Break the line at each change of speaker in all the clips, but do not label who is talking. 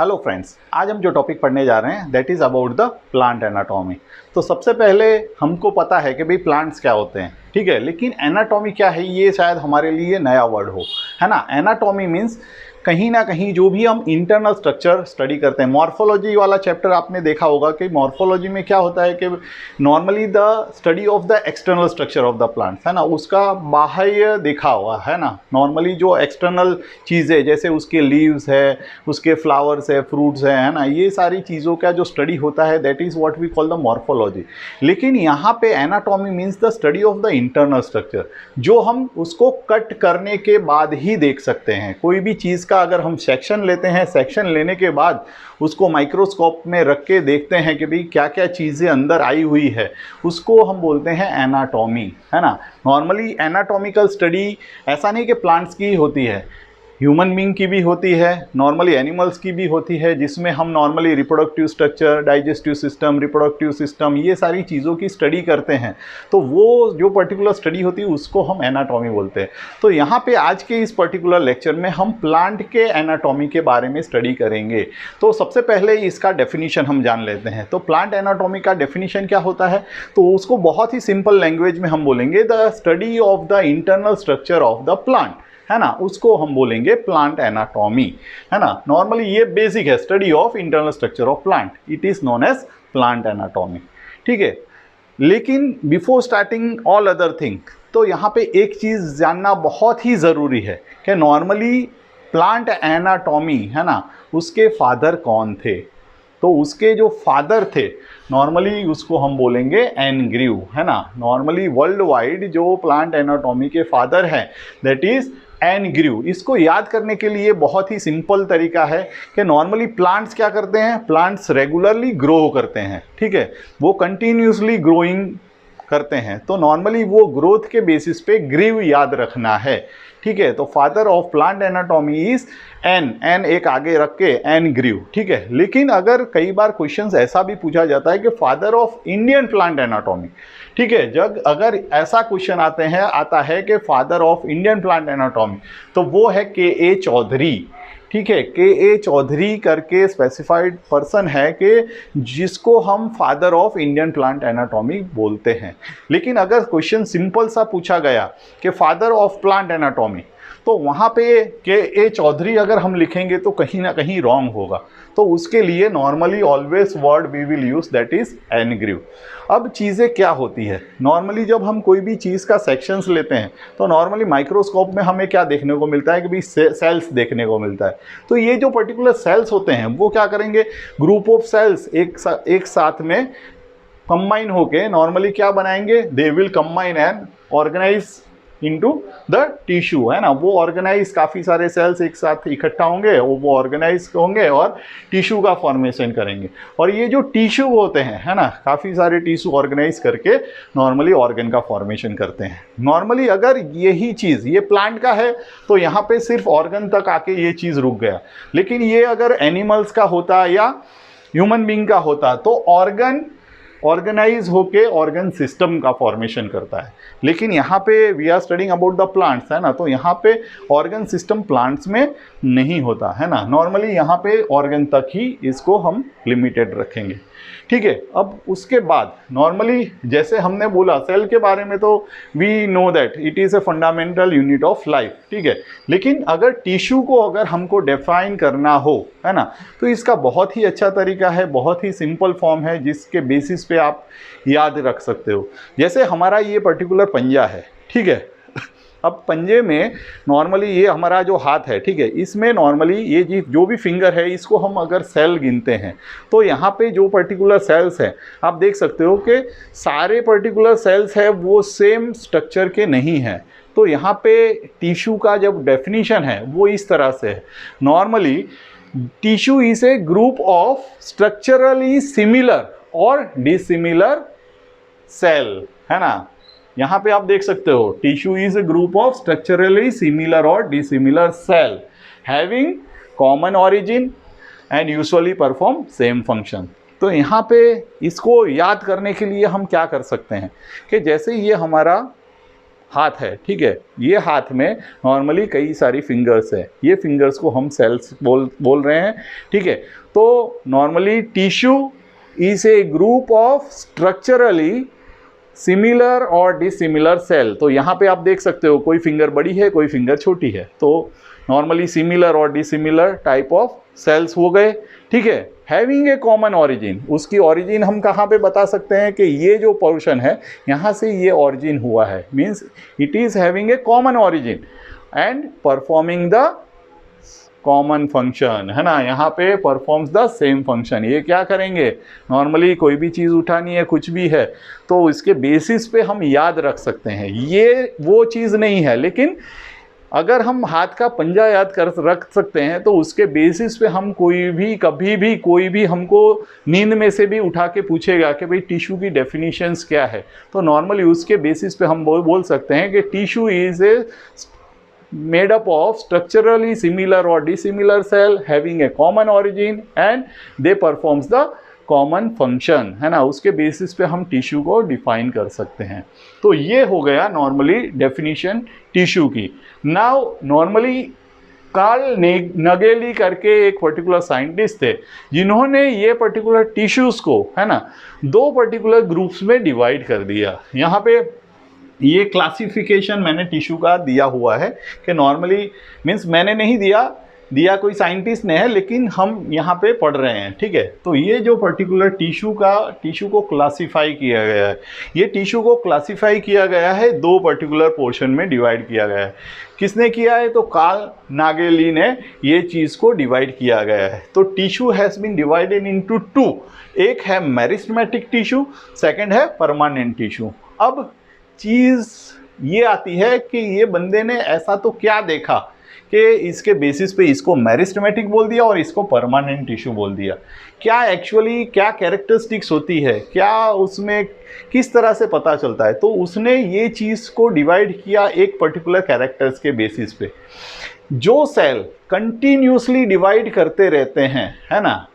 Hello friends, आज हम जो टॉपिक पढ़ने जा रहे हैं that is about the plant anatomy. तो सबसे पहले हमको पता है कि भाई प्लांट्स क्या होते हैं, ठीक है, लेकिन एनाटॉमी क्या है ये शायद हमारे लिए नया वर्ड हो, है ना। एनाटॉमी मीन्स कहीं ना कहीं जो भी हम इंटरनल स्ट्रक्चर स्टडी करते हैं। मॉर्फोलॉजी वाला चैप्टर आपने देखा होगा कि मॉर्फोलॉजी में क्या होता है कि normally the study of the external structure of the plants, है ना, उसका बाह्य देखा हुआ, है ना। नॉर्मली जो एक्सटर्नल चीज़ें जैसे उसके लीव्स है, उसके फ्लावर्स है, फ्रूट्स है ना, ये सारी चीज़ों का जो स्टडी होता है that is what we call the morphology. लेकिन यहाँ पे anatomy means the study of the internal structure, जो हम उसको कट करने के बाद ही देख सकते हैं। कोई भी चीज़ का अगर हम सेक्शन लेते हैं, सेक्शन लेने के बाद उसको माइक्रोस्कोप में रख के देखते हैं कि भाई क्या क्या चीज़ें अंदर आई हुई है, उसको हम बोलते हैं एनाटॉमी, है ना। नॉर्मली एनाटॉमिकल स्टडी ऐसा नहीं कि प्लांट्स की होती है, ह्यूमन बीइंग की भी होती है, नॉर्मली एनिमल्स की भी होती है, जिसमें हम normally reproductive structure, digestive system, reproductive system, ये सारी चीज़ों की स्टडी करते हैं। तो वो जो पर्टिकुलर स्टडी होती है उसको हम एनाटॉमी बोलते हैं। तो यहाँ पे आज के इस पर्टिकुलर लेक्चर में हम प्लांट के एनाटॉमी के बारे में स्टडी करेंगे। तो सबसे पहले इसका डेफिनीशन हम जान लेते हैं। तो प्लांट एनाटॉमी का डेफिनीशन क्या होता है, तो उसको बहुत ही सिंपल लैंग्वेज में हम बोलेंगे the study of the internal structure of the plant, है ना, उसको हम बोलेंगे प्लांट एनाटॉमी, है ना। नॉर्मली ये बेसिक है, study of internal structure of plant, it is known as plant anatomy, ठीक है। लेकिन before starting all other thing, तो यहाँ पे एक चीज़ जानना बहुत ही ज़रूरी है कि नॉर्मली प्लांट एनाटॉमी, है ना, उसके फादर कौन थे। तो उसके जो फादर थे नॉर्मली उसको हम बोलेंगे एनग्रीव, है ना। नॉर्मली वर्ल्ड वाइड जो प्लांट एनाटॉमी के फादर हैं दैट इज़ एनग्रीव। इसको याद करने के लिए बहुत ही सिंपल तरीका है कि नॉर्मली प्लांट्स क्या करते हैं, प्लांट्स रेगुलरली ग्रो करते हैं, ठीक है, वो कंटिन्यूसली ग्रोइंग करते हैं। तो नॉर्मली वो ग्रोथ के बेसिस पे ग्रीव याद रखना है, ठीक है। तो father of plant anatomy is an एक आगे रख के एनग्रीव, ठीक है। लेकिन अगर कई बार क्वेश्चंस ऐसा भी पूछा जाता है कि father of Indian plant anatomy, ठीक है, जब अगर ऐसा क्वेश्चन आता है कि father of Indian plant anatomy, तो वो है के चौधरी, ठीक है। के चौधरी करके स्पेसिफाइड पर्सन है कि जिसको हम father of Indian plant anatomy बोलते हैं। लेकिन अगर क्वेश्चन सिंपल सा पूछा गया कि फादर ऑफ प्लांट एनाटॉमी, तो वहाँ पे के चौधरी अगर हम लिखेंगे तो कहीं ना कहीं रॉन्ग होगा। तो उसके लिए normally always word we will use that is aggrieve. अब चीज़ें क्या होती है, नॉर्मली जब हम कोई भी चीज़ का सेक्शंस लेते हैं तो नॉर्मली माइक्रोस्कोप में हमें क्या देखने को मिलता है कि भाई सेल्स देखने को मिलता है। तो ये जो पर्टिकुलर सेल्स होते हैं वो क्या करेंगे, ग्रुप ऑफ सेल्स एक साथ में कंबाइन होके नॉर्मली क्या बनाएंगे, they will combine and organise into the tissue, है ना। वो ऑर्गेनाइज, काफ़ी सारे सेल्स एक साथ इकट्ठा होंगे, वो ऑर्गेनाइज होंगे और टिश्यू का फॉर्मेशन करेंगे। और ये जो टिश्यू होते हैं, है ना, काफ़ी सारे टिश्यू ऑर्गेनाइज करके नॉर्मली ऑर्गन का फॉर्मेशन करते हैं। नॉर्मली अगर यही चीज़ ये प्लांट का है तो यहाँ पे सिर्फ ऑर्गन तक आके ये चीज़ रुक गया। लेकिन ये अगर एनिमल्स का होता या ह्यूमन बींग का होता तो ऑर्गन ऑर्गेनाइज होके ऑर्गन सिस्टम का फॉर्मेशन करता है। लेकिन यहाँ पे we are studying about the plants, है ना, तो यहाँ पे ऑर्गन सिस्टम प्लांट्स में नहीं होता, है ना। नॉर्मली यहाँ पे ऑर्गन तक ही इसको हम लिमिटेड रखेंगे, ठीक है। अब उसके बाद नॉर्मली जैसे हमने बोला सेल के बारे में, तो we know that it is a fundamental unit of life, ठीक है। लेकिन अगर टिश्यू को अगर हमको डिफाइन करना हो, है ना, तो इसका बहुत ही अच्छा तरीका है, बहुत ही सिंपल फॉर्म है जिसके बेसिस पे आप याद रख सकते हो। जैसे हमारा ये पर्टिकुलर पंजा है, ठीक है। अब पंजे में नॉर्मली ये हमारा जो हाथ है, ठीक है, इसमें नॉर्मली ये जो भी फिंगर है इसको हम अगर सेल गिनते हैं तो यहाँ पे जो पर्टिकुलर सेल्स हैं आप देख सकते हो कि सारे पर्टिकुलर सेल्स है वो सेम स्ट्रक्चर के नहीं हैं। तो यहाँ पे टिश्यू का जब डेफिनीशन है वो इस तरह से है, normally tissue is a group of structurally similar और डिसिमिलर सेल, है ना। यहाँ पे आप देख सकते हो tissue is a group of structurally similar और dissimilar cell having common origin and usually perform same function. तो यहाँ पे इसको याद करने के लिए हम क्या कर सकते हैं कि जैसे ये हमारा हाथ है, ठीक है, ये हाथ में नॉर्मली कई सारी फिंगर्स है, ये फिंगर्स को हम सेल्स बोल रहे हैं, ठीक है। तो normally tissue is a group of structurally similar और डिसिमिलर सेल। तो यहाँ पे आप देख सकते हो कोई फिंगर बड़ी है, कोई फिंगर छोटी है, तो नॉर्मली सिमिलर और डिसिमिलर टाइप ऑफ सेल्स हो गए, ठीक है। हैविंग ए कॉमन ऑरिजिन, उसकी ऑरिजिन हम कहाँ पे बता सकते हैं कि ये जो पोर्शन है यहाँ से ये ऑरिजिन हुआ है, means it is having a common origin and performing the common function, है ना, यहाँ पे परफॉर्म्स द सेम फंक्शन। ये क्या करेंगे, नॉर्मली कोई भी चीज़ उठानी है, कुछ भी है, तो इसके बेसिस पे हम याद रख सकते हैं। ये वो चीज़ नहीं है, लेकिन अगर हम हाथ का पंजा याद कर रख सकते हैं तो उसके बेसिस पे हम कोई भी कभी भी कोई भी हमको नींद में से भी उठा के पूछेगा कि भाई टिश्यू की डेफिनेशंस क्या है, तो नॉर्मली उसके बेसिस पे हम बोल सकते हैं कि tissue is A made up of structurally similar or dissimilar cell having a common origin and they performs the common function, है ना, उसके बेसिस पे हम टिश्यू को डिफाइन कर सकते हैं। तो ये हो गया नॉर्मली डेफिनेशन टिश्यू की। नाउ नॉर्मली कार्ल नगेली करके एक पर्टिकुलर साइंटिस्ट थे जिन्होंने ये पर्टिकुलर टिश्यूज को, है ना, दो पर्टिकुलर ग्रुप्स में डिवाइड कर दिया। यहाँ पे ये क्लासिफिकेशन मैंने टिश्यू का दिया हुआ है कि नॉर्मली मीन्स मैंने नहीं दिया कोई साइंटिस्ट ने है, लेकिन हम यहाँ पे पढ़ रहे हैं, ठीक है। तो ये जो पर्टिकुलर टिश्यू को क्लासिफाई किया गया है, ये टिश्यू को क्लासिफाई किया गया है, दो पर्टिकुलर पोर्शन में डिवाइड किया गया है। किसने किया है, तो कार्ल नागेली ने ये चीज़ को डिवाइड किया गया है। तो tissue has been divided into two, एक है मेरिस्टेमेटिक टिश्यू, सेकेंड है परमानेंट टिश्यू। अब चीज़ ये आती है कि ये बंदे ने ऐसा तो क्या देखा कि इसके बेसिस पे इसको मेरिस्टेमेटिक बोल दिया और इसको परमानेंट टिश्यू बोल दिया। क्या एक्चुअली क्या कैरेक्टरिस्टिक्स होती है, क्या उसमें किस तरह से पता चलता है, तो उसने ये चीज़ को डिवाइड किया एक पर्टिकुलर कैरेक्टर्स के बेसिस पे। जो सेल कंटिन्यूसली डिवाइड करते रहते हैं, है ना,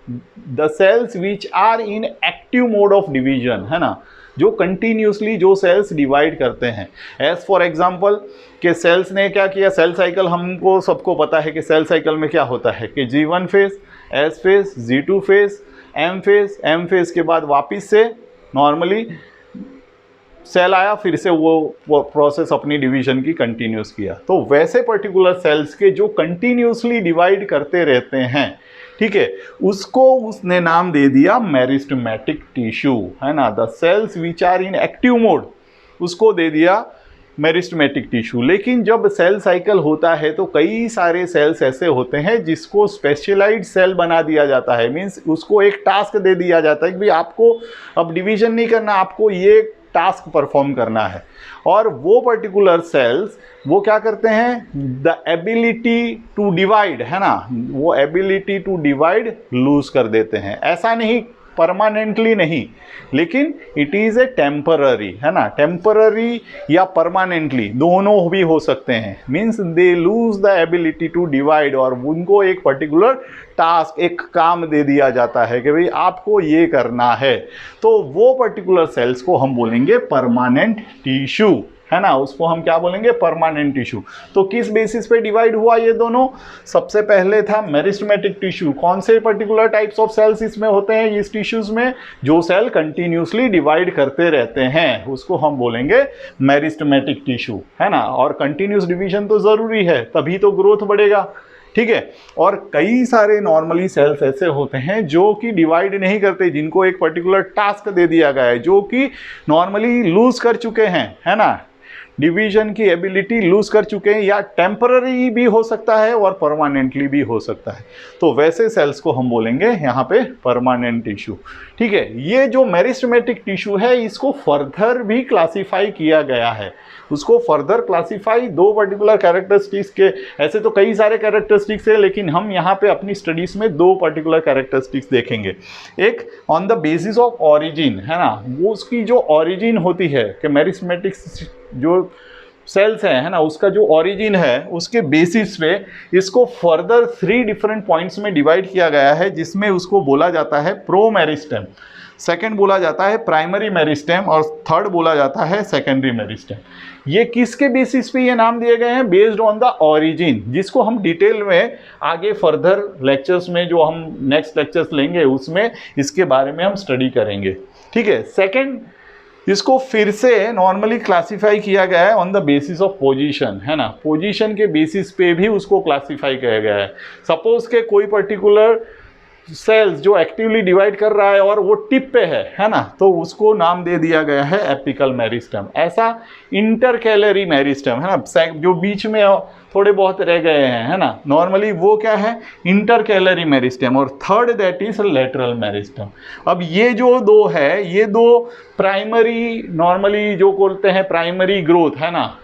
the cells which are in active mode of division, है ना, जो कंटिन्यूसली जो सेल्स डिवाइड करते हैं। एज फॉर एग्जांपल कि सेल्स ने क्या किया, सेल साइकिल हमको सबको पता है कि सेल साइकिल में क्या होता है कि G1 phase, S phase, G2 phase, M phase के बाद वापस से नॉर्मली सेल आया, फिर से वो प्रोसेस अपनी डिवीजन की कंटिन्यूस किया। तो वैसे पर्टिकुलर सेल्स के जो कंटिन्यूसली डिवाइड करते रहते हैं, ठीक है, उसको उसने नाम दे दिया मेरिस्टेमेटिक टिश्यू, है ना, the cells which are in active mode, उसको दे दिया मेरिस्टेमेटिक टिश्यू। लेकिन जब सेल साइकिल होता है तो कई सारे सेल्स ऐसे होते हैं जिसको स्पेशलाइज्ड सेल बना दिया जाता है, मीन्स उसको एक टास्क दे दिया जाता है कि भाई आपको अब डिवीजन नहीं करना, आपको ये टास्क परफॉर्म करना है। और वो पर्टिकुलर सेल्स वो क्या करते हैं, द एबिलिटी टू डिवाइड, है ना, वो एबिलिटी टू डिवाइड लूज कर देते हैं। ऐसा नहीं परमानेंटली नहीं, लेकिन इट इज़ ए टेम्पररी, है ना, टेम्पररी या परमानेंटली दोनों भी हो सकते हैं। Means they lose the ability to divide, और उनको एक पर्टिकुलर टास्क, एक काम दे दिया जाता है कि भाई आपको ये करना है। तो वो पर्टिकुलर सेल्स को हम बोलेंगे परमानेंट टिश्यू, है ना, उसको हम क्या बोलेंगे, परमानेंट टिश्यू। तो किस बेसिस पे डिवाइड हुआ ये दोनों, सबसे पहले था मेरिस्टेमेटिक टिश्यू। कौन से पर्टिकुलर टाइप्स ऑफ सेल्स इसमें होते हैं इस टिश्यूज में, जो सेल कंटिन्यूसली डिवाइड करते रहते हैं, उसको हम बोलेंगे मेरिस्टेमेटिक टिश्यू, है ना। और कंटिन्यूस डिवीजन तो ज़रूरी है, तभी तो ग्रोथ बढ़ेगा, ठीक है। और कई सारे नॉर्मली सेल्स ऐसे होते हैं जो कि डिवाइड नहीं करते, जिनको एक पर्टिकुलर टास्क दे दिया गया है, जो कि नॉर्मली लूज कर चुके हैं, है ना, डिवीजन की एबिलिटी लूज कर चुके हैं, या टेम्पररी भी हो सकता है और परमानेंटली भी हो सकता है। तो वैसे सेल्स को हम बोलेंगे यहाँ पे परमानेंट टिश्यू, ठीक है। ये जो मेरिस्टेमेटिक टिश्यू है इसको फर्दर भी क्लासीफाई किया गया है, उसको फर्दर क्लासीफाई दो पर्टिकुलर कैरेक्टरिस्टिक्स के, ऐसे तो कई सारे कैरेक्टरिस्टिक्स है, लेकिन हम यहाँ पे अपनी स्टडीज़ में दो पर्टिकुलर कैरेक्टरिस्टिक्स देखेंगे। एक on the basis of origin, है ना, वो उसकी जो ऑरिजिन होती है कि मेरिस्टेमेटिक जो सेल्स है ना, उसका जो ऑरिजिन है उसके बेसिस पे इसको फर्दर 3 डिफरेंट पॉइंट्स में डिवाइड किया गया है, जिसमें उसको बोला जाता है प्रो मेरिस्टेम। सेकंड बोला जाता है प्राइमरी मेरिस्टेम और थर्ड बोला जाता है सेकेंडरी मेरिस्टेम। ये किसके बेसिस पे ये नाम दिए गए हैं? बेस्ड ऑन द ऑरिजिन, जिसको हम डिटेल में आगे फर्दर लेक्चर्स में, जो हम नेक्स्ट लेक्चर्स लेंगे उसमें इसके बारे में हम स्टडी करेंगे। ठीक है। सेकंड, इसको फिर से नॉर्मली क्लासिफाई किया गया है on the basis of position, है ना। पोजीशन के बेसिस पे भी उसको क्लासिफाई किया गया है। सपोज के कोई पर्टिकुलर सेल्स जो एक्टिवली डिवाइड कर रहा है और वो टिप पे है ना, तो उसको नाम दे दिया गया है एपिकल मेरिस्टम। ऐसा इंटरकैलरी मेरिस्टम, है ना, जो बीच में थोड़े बहुत रह गए हैं, है ना, नॉर्मली वो क्या है? Intercalary meristem. और third that is lateral meristem. अब ये जो दो है, ये दो प्राइमरी, नॉर्मली जो बोलते हैं प्राइमरी ग्रोथ, है ना,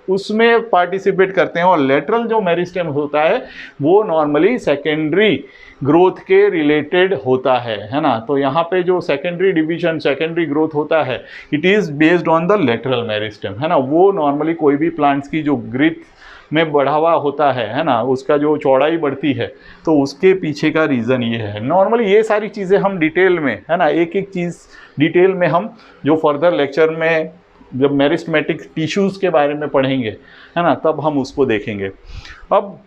उसमें पार्टिसिपेट करते हैं। और लेटरल जो मेरिस्टम होता है वो नॉर्मली सेकेंडरी ग्रोथ के रिलेटेड होता है ना। तो यहाँ पे जो सेकेंडरी डिवीजन, सेकेंडरी ग्रोथ होता है, it is based on the lateral meristem, है ना। वो नॉर्मली कोई भी प्लांट्स की जो ग्रोथ में बढ़ावा होता है ना, उसका जो चौड़ाई बढ़ती है, तो उसके पीछे का रीज़न ये है। नॉर्मली ये सारी चीज़ें हम डिटेल में, है ना, एक एक चीज़ डिटेल में हम जो फर्दर लेक्चर में जब मेरिस्टेमेटिक टिश्यूज़ के बारे में पढ़ेंगे, है ना, तब हम उसको देखेंगे। अब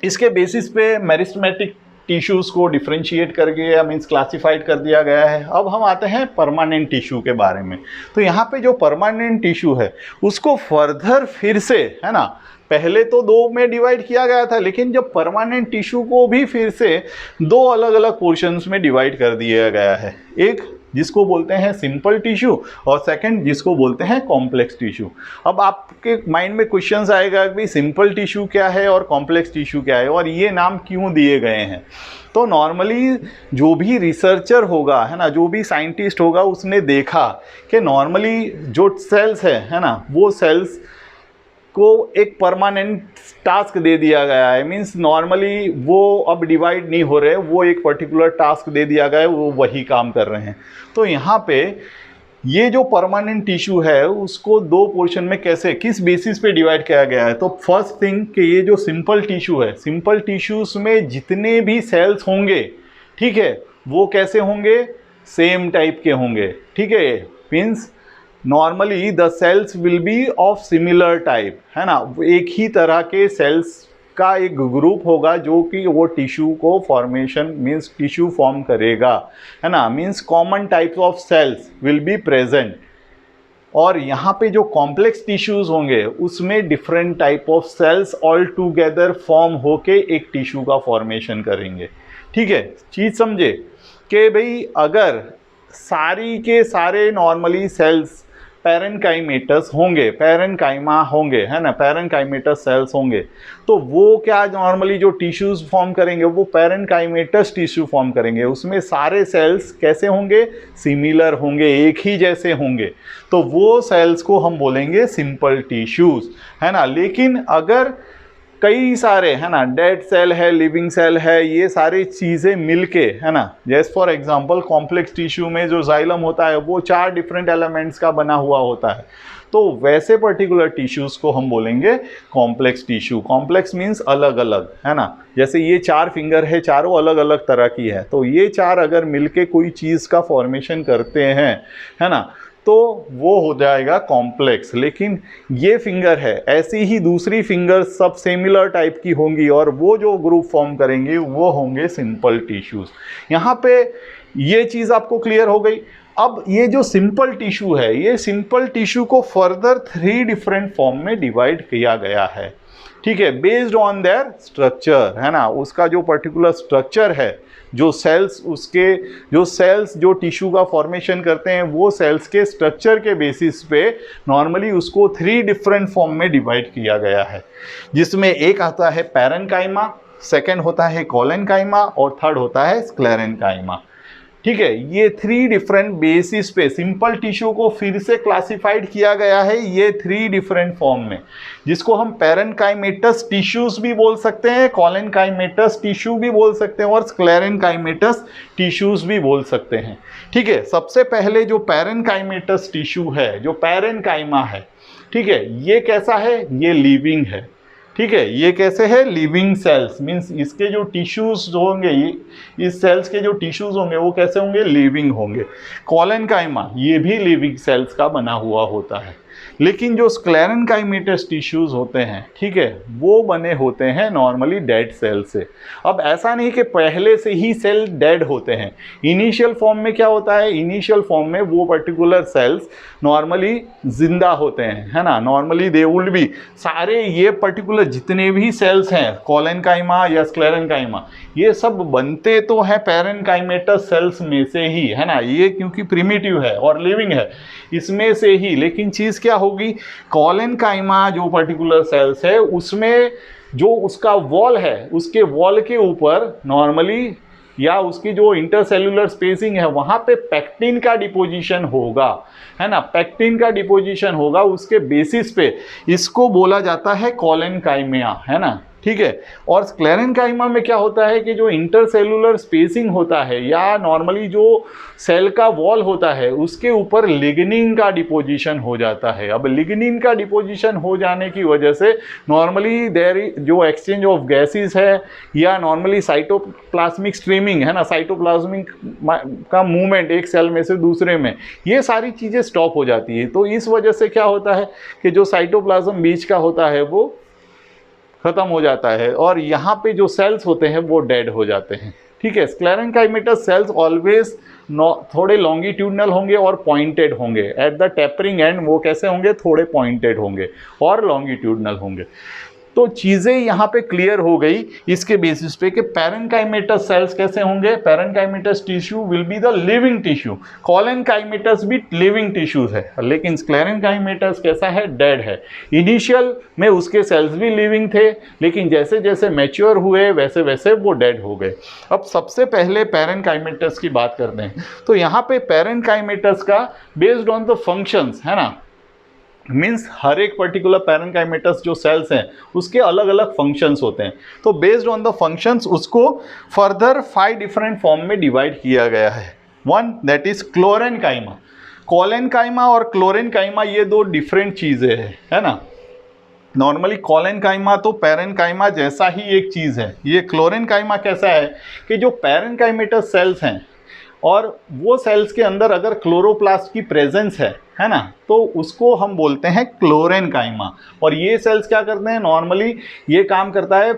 इसके बेसिस पे मेरिस्टेमेटिक टिश्यूज़ को डिफ्रेंशिएट करके या मीन्स क्लासिफाइड कर दिया गया है। अब हम आते हैं परमानेंट टिश्यू के बारे में। तो यहाँ पे जो परमानेंट टिश्यू है उसको फर्दर फिर से, है ना, पहले तो दो में डिवाइड किया गया था, लेकिन जब परमानेंट टिश्यू को भी फिर से दो अलग अलग पोर्शंस में डिवाइड कर दिया गया है। एक जिसको बोलते हैं सिंपल टिश्यू और सेकंड जिसको बोलते हैं कॉम्प्लेक्स टिश्यू। अब आपके माइंड में क्वेश्चंस आएगा कि सिंपल टिश्यू क्या है और कॉम्प्लेक्स टिश्यू क्या है और ये नाम क्यों दिए गए हैं। तो नॉर्मली जो भी रिसर्चर होगा, है ना, जो भी साइंटिस्ट होगा, उसने देखा कि नॉर्मली जो सेल्स है ना, वो सेल्स को एक परमानेंट टास्क दे दिया गया है। मीन्स नॉर्मली वो अब डिवाइड नहीं हो रहे, वो एक पर्टिकुलर टास्क दे दिया गया है, वो वही काम कर रहे हैं। तो यहाँ पे ये जो परमानेंट टिश्यू है उसको दो पोर्शन में कैसे, किस बेसिस पे डिवाइड किया गया है। तो फर्स्ट थिंग कि ये जो सिंपल टिश्यू है, सिंपल टिश्यूज़ में जितने भी सेल्स होंगे, ठीक है, वो कैसे होंगे? सेम टाइप के होंगे। ठीक है, means normally the cells will be of similar type, है ना, एक ही तरह के सेल्स का एक ग्रुप होगा जो कि वो टिश्यू को फॉर्मेशन मीन्स टिश्यू फॉर्म करेगा, है ना। Means common types of cells will be present. और यहाँ पे जो कॉम्प्लेक्स टिश्यूज़ होंगे उसमें different type of cells all together form होके एक टिश्यू का फॉर्मेशन करेंगे। ठीक है, चीज़ समझे कि भाई अगर सारी के सारे नॉर्मली सेल्स पैरेनकाइमेटस होंगे, पैरेनकाइमा होंगे, है ना, पैरेनकाइमेटस सेल्स होंगे, तो वो क्या नॉर्मली जो टिश्यूज़ फॉर्म करेंगे वो पैरेनकाइमेटस टिश्यू फॉर्म करेंगे। उसमें सारे सेल्स कैसे होंगे? सिमिलर होंगे, एक ही जैसे होंगे। तो वो सेल्स को हम बोलेंगे सिंपल टिश्यूज़, है ना। लेकिन अगर कई सारे, है ना, डेड सेल है, लिविंग सेल है, ये सारी चीज़ें मिलके, है ना, जैसे फॉर एग्जांपल कॉम्प्लेक्स टिश्यू में जो जाइलम होता है वो 4 डिफरेंट एलिमेंट्स का बना हुआ होता है। तो वैसे पर्टिकुलर टिश्यूज़ को हम बोलेंगे कॉम्प्लेक्स टिश्यू। कॉम्प्लेक्स मीन्स अलग अलग, है ना। जैसे ये 4 फिंगर है, चारों अलग अलग तरह की है, तो ये 4 अगर मिलके कोई चीज़ का फॉर्मेशन करते हैं, है ना, तो वो हो जाएगा कॉम्प्लेक्स। लेकिन ये फिंगर है, ऐसी ही दूसरी फिंगर सब सिमिलर टाइप की होंगी और वो जो ग्रुप फॉर्म करेंगे वो होंगे सिंपल टिश्यूज़। यहाँ पे ये चीज़ आपको क्लियर हो गई। अब ये जो सिंपल टिश्यू है, ये सिंपल टिश्यू को फर्दर 3 डिफरेंट फॉर्म में डिवाइड किया गया है। ठीक है, बेस्ड ऑन देयर स्ट्रक्चर, है ना, उसका जो पर्टिकुलर स्ट्रक्चर है, जो सेल्स उसके जो सेल्स जो टिश्यू का फॉर्मेशन करते हैं वो सेल्स के स्ट्रक्चर के बेसिस पे नॉर्मली उसको 3 डिफरेंट फॉर्म में डिवाइड किया गया है, जिसमें एक आता है पैरेनकाइमा, सेकंड होता है कोलेनकाइमा और थर्ड होता है स्क्लेरेनकाइमा। ठीक है, ये 3 डिफरेंट बेसिस पे सिंपल टिश्यू को फिर से क्लासिफाइड किया गया है ये 3 डिफरेंट फॉर्म में, जिसको हम पैरेनकाइमेटस टिश्यूज भी बोल सकते हैं, कोलेनकाइमेटस टिश्यू भी बोल सकते हैं और स्क्लेरेनकाइमेटस टिश्यूज भी बोल सकते हैं। ठीक है, सबसे पहले जो पैरेनकाइमेटस टिश्यू है, जो पैरेनकाइमा है, ठीक है, ये कैसा है? ये लिविंग है। ठीक है, ये कैसे है, लिविंग सेल्स, मीन्स इसके जो टिश्यूज होंगे, ये इस सेल्स के जो टिश्यूज होंगे वो कैसे होंगे, लिविंग होंगे। कोलेनकाइमा ये भी लिविंग सेल्स का बना हुआ होता है, लेकिन जो स्क्लेरेनकाइमेटस टिश्यूज होते हैं, ठीक है, वो बने होते हैं नॉर्मली डेड सेल से। अब ऐसा नहीं कि पहले से ही सेल डेड होते हैं, इनिशियल फॉर्म में क्या होता है, इनिशियल फॉर्म में वो पर्टिकुलर सेल्स नॉर्मली जिंदा होते हैं, है ना, नॉर्मली दे वुड बी, सारे ये पर्टिकुलर जितने भी सेल्स हैं कोलेनकाइमा या स्क्लेरेनकाइमा, ये सब बनते तो हैं पैरेनकाइमेटस सेल्स में से ही, है ना, ये क्योंकि प्रिमिटिव है और लिविंग है इसमें से ही। लेकिन चीज़ क्या होगी, कोलेनकाइमा जो पर्टिकुलर सेल्स है उसमें जो उसका वॉल है, उसके वॉल के ऊपर नॉर्मली या उसकी जो इंटरसेल्यूलर स्पेसिंग है वहाँ पे पेक्टिन का डिपोजिशन होगा, है ना, पेक्टिन का डिपोजिशन होगा, उसके बेसिस पे इसको बोला जाता है कोलेनकाइमिया, है ना, ठीक है। और स्क्लेरेनकाइमा में क्या होता है कि जो इंटरसेलुलर स्पेसिंग होता है या नॉर्मली जो सेल का वॉल होता है उसके ऊपर लिग्निन का डिपोजिशन हो जाता है। अब लिग्निन का डिपोजिशन हो जाने की वजह से नॉर्मली देयर जो एक्सचेंज ऑफ गैसेस है या नॉर्मली साइटोप्लाज्मिक स्ट्रीमिंग, है ना, साइटोप्लाज्मिक का मूवमेंट एक सेल में से दूसरे में, ये सारी चीज़ें स्टॉप हो जाती है। तो इस वजह से क्या होता है कि जो साइटोप्लाज्म बीच का होता है वो खत्म हो जाता है और यहाँ पे जो सेल्स होते हैं वो डेड हो जाते हैं, ठीक है। स्क्लेरेनकाइमेटस सेल्स ऑलवेज थोड़े लॉन्गिट्यूडनल होंगे और पॉइंटेड होंगे, एट द टेपरिंग एंड वो कैसे होंगे, थोड़े पॉइंटेड होंगे और लॉन्गिट्यूडनल होंगे। तो चीज़ें यहाँ पे क्लियर हो गई इसके बेसिस पे कि पैरेनकाइमेटस सेल्स कैसे होंगे, parenchymatous tissue will be the living tissue, collenchymatous भी लिविंग टिश्यूज है, लेकिन स्क्लेरेनकाइमेटस कैसा है, डेड है। इनिशियल में उसके सेल्स भी लिविंग थे, लेकिन जैसे जैसे मैच्योर हुए वैसे वैसे वो डेड हो गए। अब सबसे पहले पैरेनकाइमेटस की बात करते हैं। तो यहाँ पे पैरेनकाइमेटस का बेस्ड ऑन द फंक्शंस, है ना, मीन्स हर एक पर्टिकुलर पैरेनकाइमेटस जो सेल्स हैं उसके अलग अलग फंक्शंस होते हैं। तो बेस्ड ऑन द फंक्शंस उसको फर्दर 5 डिफरेंट फॉर्म में डिवाइड किया गया है। One that is chlorenchyma. Collenchyma और क्लोरेनकाइमा ये दो डिफरेंट चीज़ें हैं, है ना। नॉर्मली कोलेनकाइमा तो पैरेनकाइमा जैसा ही एक चीज़ है। ये क्लोरेनकाइमा कैसा है कि जो पैरेनकाइमेटस सेल्स हैं और वो सेल्स के अंदर अगर क्लोरोप्लास्ट की प्रेजेंस है ना, तो उसको हम बोलते हैं क्लोरेनकाइमा। और ये सेल्स क्या करते हैं, नॉर्मली ये काम करता है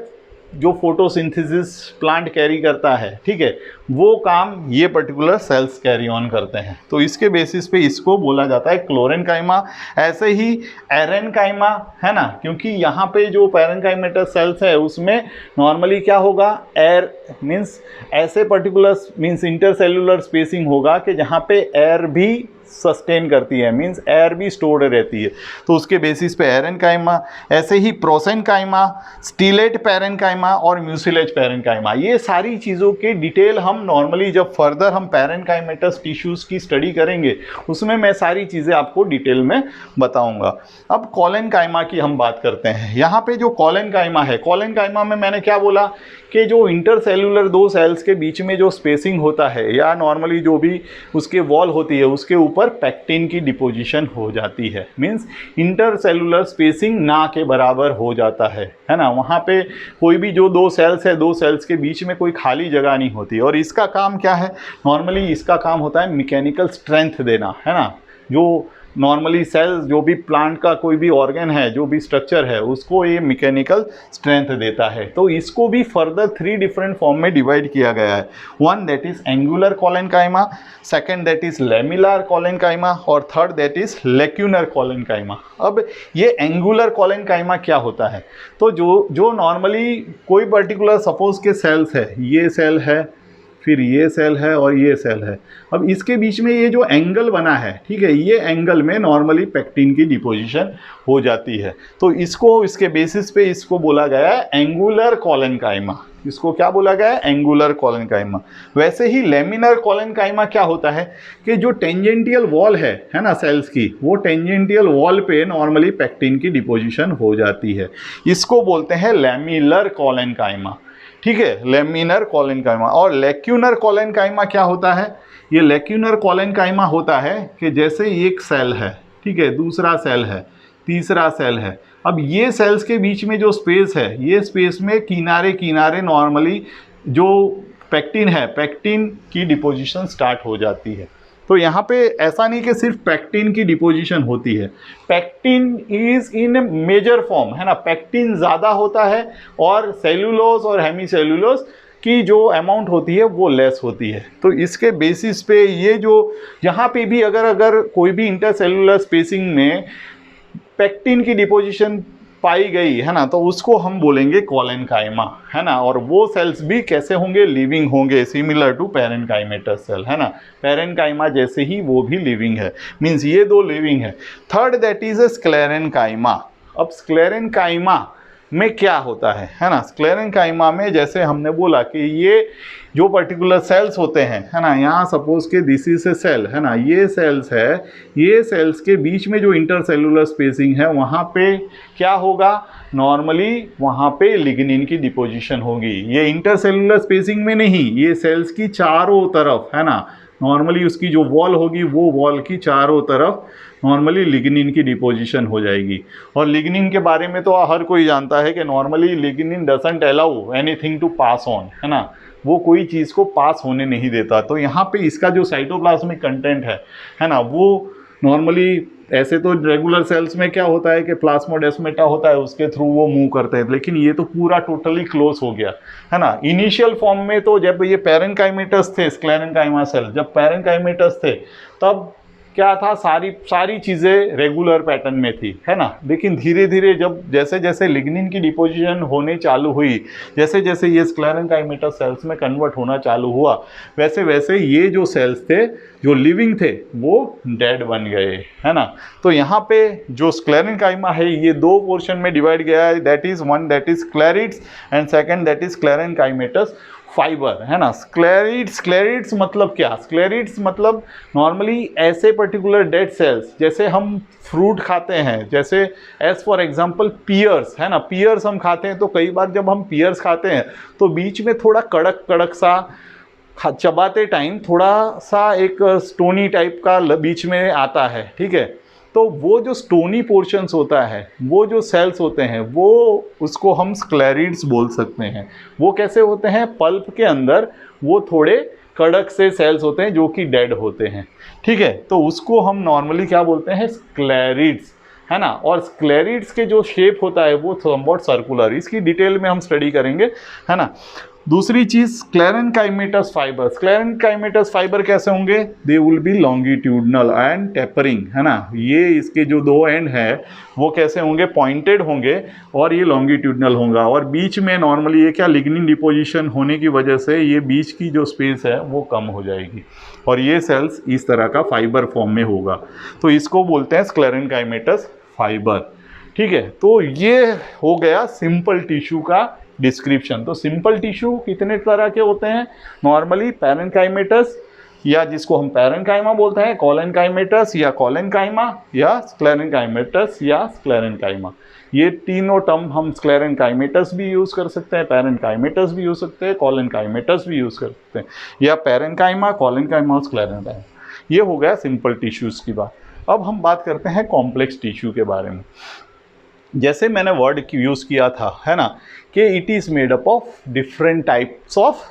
जो फोटोसिंथेसिस प्लांट कैरी करता है, ठीक है, वो काम ये पर्टिकुलर सेल्स कैरी ऑन करते हैं। तो इसके बेसिस पे इसको बोला जाता है क्लोरेनकाइमा। ऐसे ही एरेनकाइमा, है ना, क्योंकि यहाँ पे जो पैरेनकाइमेटस सेल्स है उसमें नॉर्मली क्या होगा, एयर मीन्स ऐसे पर्टिकुलर मीन्स इंटरसेल्यूलर स्पेसिंग होगा कि जहाँ पे एयर भी सस्टेन करती है, मीन्स एयर भी स्टोर्ड रहती है, तो उसके बेसिस पे एरेनकाइमा। ऐसे ही प्रोसेनकाइमा, स्टीलेट पैरेनकाइमा और म्यूसिलेज पैरेनकाइमा, ये सारी चीज़ों के डिटेल हम नॉर्मली जब फर्दर हम पैरेनकाइमेटस टिश्यूज़ की स्टडी करेंगे उसमें मैं सारी चीज़ें आपको डिटेल में बताऊंगा। अब कोलेनकाइमा की हम बात करते हैं। यहाँ पे जो कोलेनकाइमा है, कोलेनकाइमा में मैंने क्या बोला कि जो इंटरसेल्यूलर दो सेल्स के बीच में जो स्पेसिंग होता है या नॉर्मली जो भी उसके वॉल होती है उसके ऊपर पेक्टिन की डिपोजिशन हो जाती है, मीन्स इंटरसेल्यूलर स्पेसिंग ना के बराबर हो जाता है ना। वहाँ पे कोई भी जो दो सेल्स है, दो सेल्स के बीच में कोई खाली जगह नहीं होती। और इसका काम क्या है, नॉर्मली इसका काम होता है मैकेनिकल स्ट्रेंथ देना, है ना। जो नॉर्मली सेल्स जो भी प्लांट का कोई भी ऑर्गन है, जो भी स्ट्रक्चर है, उसको ये मैकेनिकल स्ट्रेंथ देता है। तो इसको भी फर्दर 3 डिफरेंट फॉर्म में डिवाइड किया गया है। One that is angular collenchyma, second that is lamellar collenchyma और थर्ड दैट इज लेक्यूनर कोलेनकाइमा। अब ये एंगुलर कोलेनकाइमा क्या होता है, तो जो नॉर्मली कोई पर्टिकुलर सपोज के सेल्स है, ये सेल है, फिर ये सेल है और ये सेल है। अब इसके बीच में ये जो एंगल बना है, ठीक है, ये एंगल में नॉर्मली पेक्टिन की डिपोजिशन हो जाती है। तो इसको इसके बेसिस पे इसको बोला गया है एंगुलर कोलेनकाइमा। इसको क्या बोला गया है, एंगुलर कोलेनकाइमा। वैसे ही लेमिनर कोलेनकाइमा क्या होता है कि जो टेंजेंटियल वॉल है ना सेल्स की, वो टेंजेंटियल वॉल पे नॉर्मली पेक्टिन की डिपोजिशन हो जाती है। इसको बोलते हैं लेमिलर कोलेनकाइमा, ठीक है, लेमिनर कोलेनकाइमा। और लेक्यूनर कोलेनकाइमा क्या होता है, ये लेक्यूनर कोलेनकाइमा होता है कि जैसे एक सेल है, ठीक है, दूसरा सेल है, तीसरा सेल है। अब ये सेल्स के बीच में जो स्पेस है, ये स्पेस में किनारे किनारे नॉर्मली जो पेक्टिन है, पेक्टिन की डिपोजिशन स्टार्ट हो जाती है। तो यहाँ पे ऐसा नहीं कि सिर्फ पेक्टिन की डिपोजिशन होती है, pectin is in major form, है ना, पेक्टिन ज़्यादा होता है और सेलुलोज और हेमीसेलुलोज की जो अमाउंट होती है वो लेस होती है। तो इसके बेसिस पे ये जो यहाँ पे भी अगर कोई भी इंटरसेलुलर स्पेसिंग में पेक्टिन की डिपोजिशन पाई गई है ना, तो उसको हम बोलेंगे कोलेनकाइमा, है ना। और वो सेल्स भी कैसे होंगे, लिविंग होंगे, सिमिलर टू पेरेनकाइमेटस सेल, है ना। पेरेनकाइमा जैसे ही वो भी लिविंग है, मीन्स ये दो लिविंग है। Third that is a sclerenchyma. अब स्क्लेरेनकाइमा में क्या होता है ना। स्क्लेरेनकाइमा में जैसे हमने बोला कि ये जो पर्टिकुलर सेल्स होते हैं, है ना, यहाँ सपोज के दिस इज ए सेल, है ना, ये सेल्स है, ये सेल्स के बीच में जो इंटरसेलुलर स्पेसिंग है वहाँ पे क्या होगा, नॉर्मली वहाँ पे लिग्निन की डिपोजिशन होगी। ये इंटरसेलुलर स्पेसिंग में नहीं, ये सेल्स की चारों तरफ, है ना, नॉर्मली उसकी जो वॉल होगी वो वॉल की चारों तरफ नॉर्मली लिग्निन की डिपोजिशन हो जाएगी। और लिग्निन के बारे में तो हर कोई जानता है कि normally lignin doesn't allow anything to pass on, है ना, वो कोई चीज़ को पास होने नहीं देता। तो यहाँ पे इसका जो साइटोप्लाज्मिक कंटेंट है ना, वो नॉर्मली ऐसे तो रेगुलर सेल्स में क्या होता है कि प्लाज्मोडेस्माटा होता है, उसके थ्रू वो मूव करते हैं, लेकिन ये तो पूरा टोटली क्लोज हो गया, है ना। इनिशियल फॉर्म में तो जब ये पेरेनकाइमेटस थे, स्क्लेरेनकाइमा सेल जब पेरेनकाइमेटस थे तब क्या था, सारी चीज़ें रेगुलर पैटर्न में थी, है ना। लेकिन धीरे धीरे जब जैसे जैसे लिग्निन की डिपोजिशन होने चालू हुई, जैसे जैसे ये स्क्लेरेनकाइमेटस सेल्स में कन्वर्ट होना चालू हुआ, वैसे वैसे ये जो सेल्स थे जो लिविंग थे वो डेड बन गए, है ना। तो यहाँ पे जो स्क्लेरेनकाइमा है ये दो पोर्शन में डिवाइड गया है, that is one that is sclereids and second that is sclerenchymatous fibre, है ना। स्क्लेरिड्स मतलब क्या, स्क्लेरिड्स मतलब नॉर्मली ऐसे पर्टिकुलर डेड सेल्स, जैसे हम फ्रूट खाते हैं, जैसे एज फॉर एग्जांपल पियर्स, है ना, पियर्स हम खाते हैं, तो कई बार जब हम पियर्स खाते हैं तो बीच में थोड़ा कड़क कड़क सा, चबाते टाइम थोड़ा सा एक स्टोनी टाइप का बीच में आता है, ठीक है। तो वो जो स्टोनी पोर्शंस होता है, वो जो सेल्स होते हैं, वो उसको हम स्क्लेरिड्स बोल सकते हैं। वो कैसे होते हैं, पल्प के अंदर वो थोड़े कड़क से सेल्स होते हैं जो कि डेड होते हैं, ठीक है। तो उसको हम नॉर्मली क्या बोलते हैं, स्क्लेरिड्स, है ना। और स्क्लेरिड्स के जो शेप होता है वो समवॉट सर्कुलर, इसकी डिटेल में हम स्टडी करेंगे, है ना। दूसरी चीज स्क्लेरेनकाइमेटस फाइबर, स्क्लेरेनकाइमेटस फाइबर कैसे होंगे, they will be longitudinal and tapering, है ना। ये इसके जो दो एंड है वो कैसे होंगे, पॉइंटेड होंगे और ये लॉन्गिट्यूडनल होगा। और बीच में नॉर्मली ये क्या, लिग्निन डिपोजिशन होने की वजह से ये बीच की जो स्पेस है वो कम हो जाएगी और ये सेल्स इस तरह का फाइबर फॉर्म में होगा। तो इसको बोलते हैं स्क्लेरेनकाइमेटस फाइबर, ठीक है। तो ये हो गया सिंपल टिश्यू का डिस्क्रिप्शन। तो सिंपल टिश्यू कितने तरह के होते हैं, नॉर्मली पेरेनकाइमेटस या जिसको हम पेरेनकाइमा बोलते हैं, कोलेनकाइमेटस या कोलेनकाइमा या स्क्लेरेनकाइमेटस या स्क्लेरेनकाइमा। ये तीनों टर्म हम स्क्लेरेनकाइमेटस भी यूज़ कर सकते हैं, पेरेनकाइमेटस भी यूज़ सकते हैं, कोलेनकाइमेटस भी यूज़ कर सकते हैं, या पेरेनकाइमा, कोलेनकाइमा और स्क्लेरेनकाइमा। ये हो गया सिंपल टिश्यूज़ की बात। अब हम बात करते हैं कॉम्प्लेक्स टिश्यू के बारे में। जैसे मैंने वर्ड यूज़ किया था, है ना, कि it is made up of different types of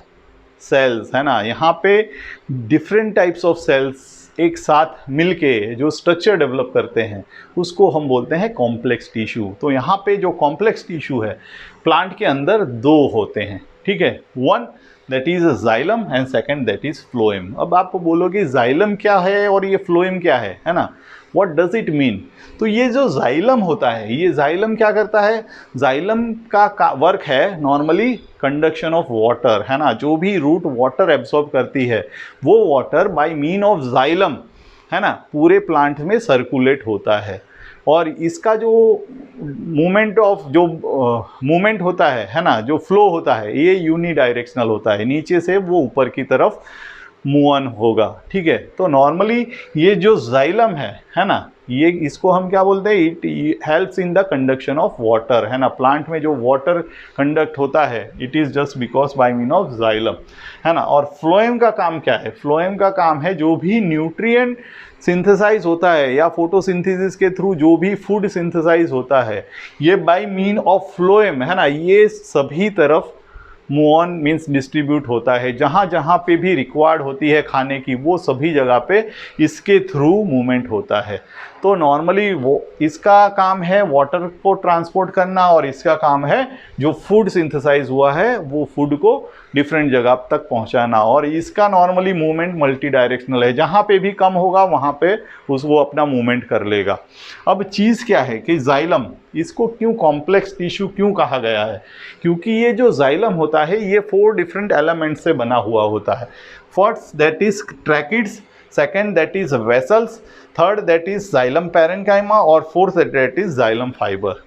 cells, है ना। यहाँ पे डिफरेंट टाइप्स ऑफ सेल्स एक साथ मिलके जो स्ट्रक्चर डेवलप करते हैं उसको हम बोलते हैं कॉम्प्लेक्स टिश्यू। तो यहाँ पे जो कॉम्प्लेक्स टिश्यू है प्लांट के अंदर दो होते हैं, ठीक है। One that is xylem and second that is phloem. अब आप बोलोगे जाइलम क्या है और ये फ्लोएम क्या है ना, व्हाट डज इट मीन। तो ये जो जाइलम होता है, ये जाइलम क्या करता है, जाइलम का वर्क है नॉर्मली कंडक्शन ऑफ वाटर, है ना। जो भी रूट वाटर एब्सॉर्ब करती है वो water bye mean of xylem, है ना, पूरे प्लांट में सर्कुलेट होता है। और इसका जो मूवमेंट होता है ना, जो फ्लो होता है, ये यूनी डायरेक्शनल होता है, नीचे से वो ऊपर की तरफ मूव ऑन होगा। ठीक है, तो नॉर्मली ये जो जाइलम है ना, ये इसको हम क्या बोलते हैं, it helps in the conduction of water, है ना। प्लांट में जो वाटर कंडक्ट होता है it is just because by mean of xylem, है ना। और फ्लोएम का काम क्या है, फ्लोएम का काम है जो भी न्यूट्रिएंट सिंथेसाइज होता है या फोटोसिंथेसिस के थ्रू जो भी फूड सिंथेसाइज होता है, ये बाय मीन ऑफ फ्लोएम, है ना, ये सभी तरफ मूव ऑन मीन्स डिस्ट्रीब्यूट होता है। जहाँ जहाँ पे भी रिक्वायर्ड होती है खाने की, वो सभी जगह पे इसके थ्रू मूवमेंट होता है। तो नॉर्मली वो इसका काम है वाटर को ट्रांसपोर्ट करना, और इसका काम है जो फूड सिंथेसाइज हुआ है वो फूड को डिफरेंट जगह तक पहुंचाना। और इसका नॉर्मली मूवमेंट मल्टी डायरेक्शनल है, जहाँ पे भी कम होगा वहाँ पे वो अपना मूवमेंट कर लेगा। अब चीज़ क्या है कि जाइलम, इसको क्यों कॉम्प्लेक्स टिश्यू क्यों कहा गया है, क्योंकि ये जो जाइलम होता है ये 4 डिफरेंट एलिमेंट से बना हुआ होता है। First that is tracheids, second that is vessels, third that is xylem parenchyma, और fourth that is xylem fibre.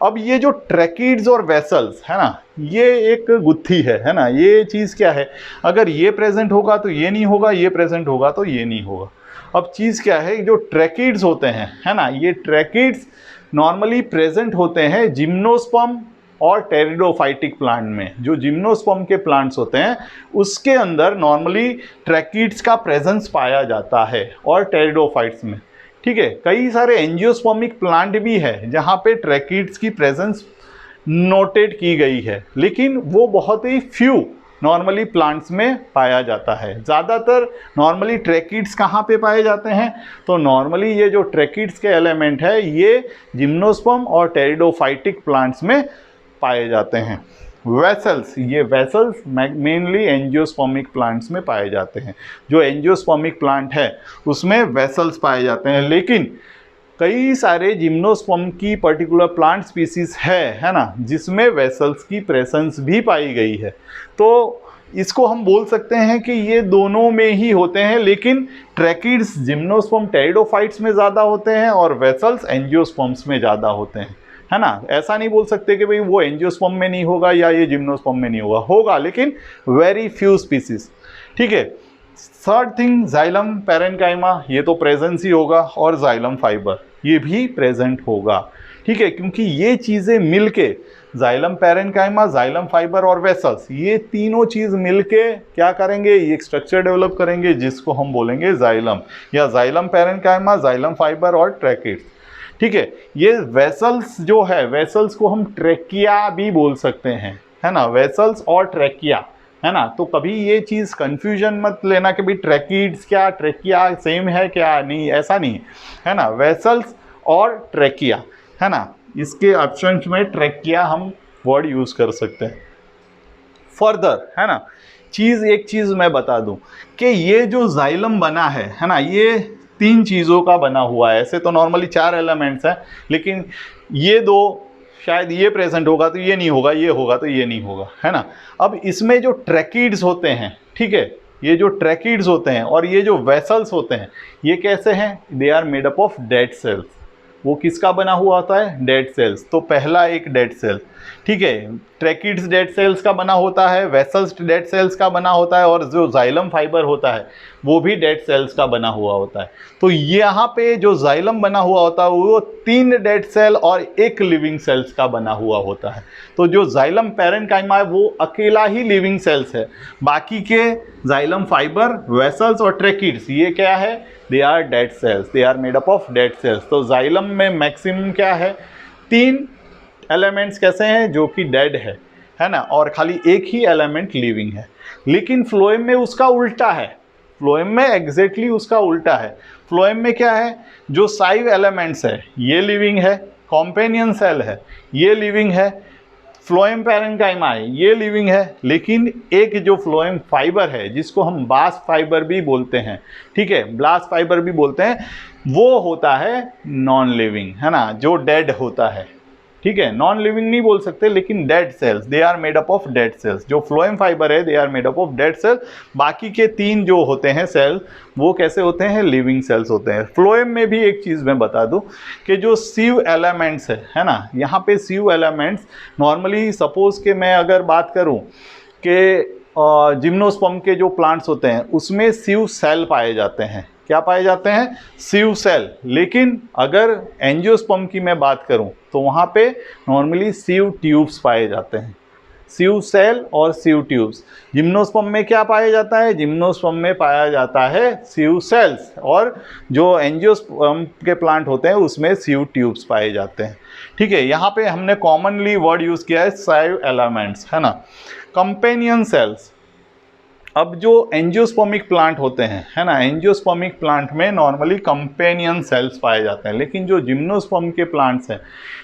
अब ये जो ट्रैकिड्स और वेसल्स है ना, ये एक गुत्थी है ना। ये चीज़ क्या है, अगर ये प्रेजेंट होगा तो ये नहीं होगा, ये प्रेजेंट होगा तो ये नहीं होगा। अब चीज़ क्या है, जो ट्रैकिड्स होते हैं, है ना, ये ट्रैकिड्स नॉर्मली प्रेजेंट होते हैं जिम्नोस्पर्म और टेरिडोफाइटिक प्लांट में। जो जिम्नोस्पर्म के प्लांट्स होते हैं उसके अंदर नॉर्मली ट्रैकिड्स का प्रेजेंस पाया जाता है, और टेरिडोफाइट्स में। ठीक है, कई सारे एंजियोस्पर्मिक प्लांट भी है जहाँ पे ट्रैकिड्स की प्रेजेंस नोटेड की गई है, लेकिन वो बहुत ही फ्यू नॉर्मली प्लांट्स में पाया जाता है। ज़्यादातर नॉर्मली ट्रैकिड्स कहाँ पे पाए जाते हैं, तो नॉर्मली ये जो ट्रैकिड्स के एलिमेंट है ये जिम्नोस्पर्म और टेरिडोफाइटिक प्लांट्स में पाए जाते हैं। वेसल्स, ये वेसल्स मेनली एंजियोस्पर्मिक प्लांट्स में पाए जाते हैं। जो एंजियोस्पर्मिक प्लांट है उसमें वेसल्स पाए जाते हैं, लेकिन कई सारे जिम्नोस्पर्म की पर्टिकुलर प्लांट स्पीसीज है ना, जिसमें वेसल्स की प्रेजेंस भी पाई गई है। तो इसको हम बोल सकते हैं कि ये दोनों में ही होते हैं, लेकिन ट्रैकिड्स जिम्नोस्पर्म टेरिडोफाइट्स में ज़्यादा होते हैं और वेसल्स एंजियोस्पर्म्स में ज़्यादा होते हैं, है ना। ऐसा नहीं बोल सकते कि भाई वो एंजियोस्पर्म में नहीं होगा या ये जिम्नोस्पर्म में नहीं होगा, लेकिन वेरी फ्यू स्पीसीज। ठीक है, थर्ड थिंग जाइलम पैरेन्काइमा, ये तो प्रेजेंस ही होगा, और जाइलम फाइबर ये भी प्रेजेंट होगा। ठीक है, क्योंकि ये चीज़ें मिलके जाइलम पैरेन्काइमा, जाइलम फाइबर और वेसल्स, ये तीनों चीज़ मिलके क्या करेंगे, ये एक स्ट्रक्चर डेवलप करेंगे जिसको हम बोलेंगे जाइलम, या जाइलम पैरेन्काइमा, जाइलम फाइबर और ट्रैकिड्स। ठीक है, ये वेसल्स जो है, वेसल्स को हम ट्रैकिया भी बोल सकते हैं, है ना, वेसल्स और ट्रैकिया, है ना। तो कभी ये चीज़ कंफ्यूजन मत लेना कि भाई ट्रैकिड्स क्या ट्रैकिया सेम है क्या, नहीं, ऐसा नहीं है ना। वेसल्स और ट्रैकिया, है ना, इसके ऑप्शन में ट्रैकिया हम वर्ड यूज़ कर सकते हैं। फर्दर, है ना, एक चीज़ मैं बता दूं कि ये जो जाइलम बना है ना, ये 3 चीज़ों का बना हुआ है। ऐसे तो नॉर्मली 4 एलिमेंट्स हैं, लेकिन ये 2 शायद ये प्रेजेंट होगा तो ये नहीं होगा, ये होगा तो ये नहीं होगा, है ना। अब इसमें जो ट्रैकिड्स होते हैं, ठीक है, ये जो ट्रैकिड्स होते हैं और ये जो वेसल्स होते हैं, ये कैसे हैं, they are made up of dead cells. वो किसका बना हुआ होता है, डेड सेल्स। तो पहला एक डेड सेल, ठीक है, ट्रैकिड्स डेड सेल्स का बना होता है, वेसल्स डेड सेल्स का बना होता है, और जो जाइलम फाइबर होता है वो भी डेड सेल्स का बना हुआ होता है। तो यहाँ पे जो जाइलम बना हुआ होता है वो 3 डेड सेल और 1 लिविंग सेल्स का बना हुआ होता है। तो जो जाइलम पैरेन्काइमा है वो अकेला ही लिविंग सेल्स है, बाकी के जाइलम फाइबर, वेसल्स और ट्रैकिड्स ये क्या है, they are dead cells, they are made up of dead cells. तो जाइलम में मैक्सिमम क्या है, 3 एलिमेंट्स कैसे हैं जो कि डेड है ना, और खाली एक ही एलिमेंट लिविंग है। लेकिन फ्लोएम में उसका उल्टा है, फ्लोएम में एग्जैक्टली उसका उल्टा है। फ्लोएम में क्या है, जो 5 एलिमेंट्स है ये लिविंग है, कॉम्पेनियन सेल है ये लिविंग है, फ्लोएम पैरेन्काइमा है ये लिविंग है, लेकिन एक जो फ्लोएम फाइबर है जिसको हम बास्ट फाइबर भी बोलते हैं, ठीक है, ब्लास्ट फाइबर भी बोलते हैं, वो होता है नॉन लिविंग, है ना, जो डेड होता है। ठीक है, नॉन लिविंग नहीं बोल सकते, लेकिन dead cells, they are made up of dead cells. जो फ्लोएम फाइबर है they are made up of dead cells, बाकी के 3 जो होते हैं सेल वो कैसे होते हैं, लिविंग सेल्स होते हैं। फ्लोएम में भी एक चीज़ मैं बता दूं कि जो सीव एलिमेंट्स है ना, यहाँ पे सीव एलिमेंट्स नॉर्मली, सपोज के मैं अगर बात करूँ कि जिम्नोस्पर्म के जो प्लांट्स होते हैं उसमें सीव सेल पाए जाते हैं। क्या पाए जाते हैं? सीव सेल। लेकिन अगर एंजियोस्पर्म की मैं बात करूं तो वहाँ पे नॉर्मली सीव ट्यूब्स पाए जाते हैं। सीव सेल और सीव ट्यूब्स। जिम्नोस्पर्म में क्या पाया जाता है? जिम्नोस्पर्म में पाया जाता है सीव सेल्स, और जो एंजियोस्पर्म के प्लांट होते हैं उसमें सीव ट्यूब्स पाए जाते हैं। ठीक है, यहाँ पे हमने कॉमनली वर्ड यूज़ किया है साइव एलिमेंट्स, है ना। Companion cells. अब जो एंजियोस्पर्मिक प्लांट होते हैं, है ना, एंजियोस्पर्मिक प्लांट में नॉर्मली कंपेनियन सेल्स पाए जाते हैं, लेकिन जो जिम्नोस्पर्म के प्लांट्स हैं,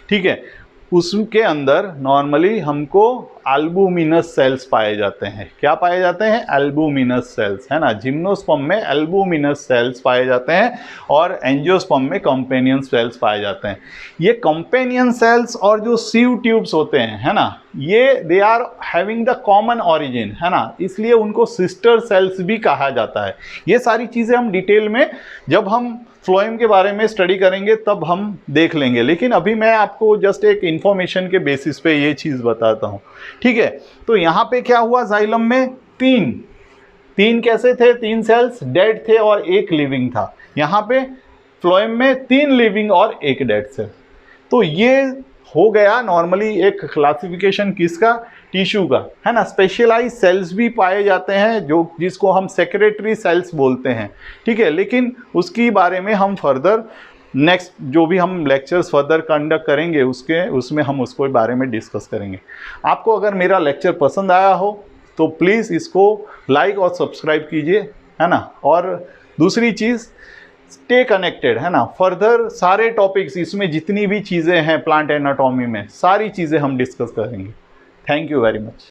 ठीक है, उसके अंदर नॉर्मली हमको एल्बुमिनस सेल्स पाए जाते हैं। क्या पाए जाते हैं? एल्बुमिनस सेल्स, है ना। जिम्नोस्पर्म में एल्बुमिनस सेल्स पाए जाते हैं और एंजियोस्पर्म में कंपेनियन सेल्स पाए जाते हैं। ये कंपेनियन सेल्स और जो सीव ट्यूब्स होते हैं, है ना, ये they are having the common origin, है ना, इसलिए उनको सिस्टर सेल्स भी कहा जाता है। ये सारी चीज़ें हम डिटेल में जब हम फ्लोएम के बारे में स्टडी करेंगे तब हम देख लेंगे, लेकिन अभी मैं आपको जस्ट एक इन्फॉर्मेशन के बेसिस पे ये चीज़ बताता हूँ। ठीक है, तो यहाँ पे क्या हुआ? जाइलम में तीन कैसे थे? 3 सेल्स डेड थे और 1 लिविंग था। यहाँ पे फ्लोएम में 3 लिविंग और 1 डेड सेल। तो ये हो गया नॉर्मली एक क्लासिफिकेशन किसका? टिश्यू का, है ना। स्पेशलाइज सेल्स भी पाए जाते हैं जो जिसको हम सेक्रेटरी सेल्स बोलते हैं। ठीक है, लेकिन उसकी बारे में हम फर्दर नेक्स्ट जो भी हम लेक्चर्स फर्दर कंडक्ट करेंगे उसमें हम उसको बारे में डिस्कस करेंगे। आपको अगर मेरा लेक्चर पसंद आया हो तो प्लीज़ इसको लाइक और सब्सक्राइब कीजिए, है ना। और दूसरी चीज़, स्टे कनेक्टेड, है ना। फर्दर सारे टॉपिक्स इसमें जितनी भी चीज़ें हैं प्लांट एनाटॉमी में, सारी चीज़ें हम डिस्कस करेंगे। Thank you very much.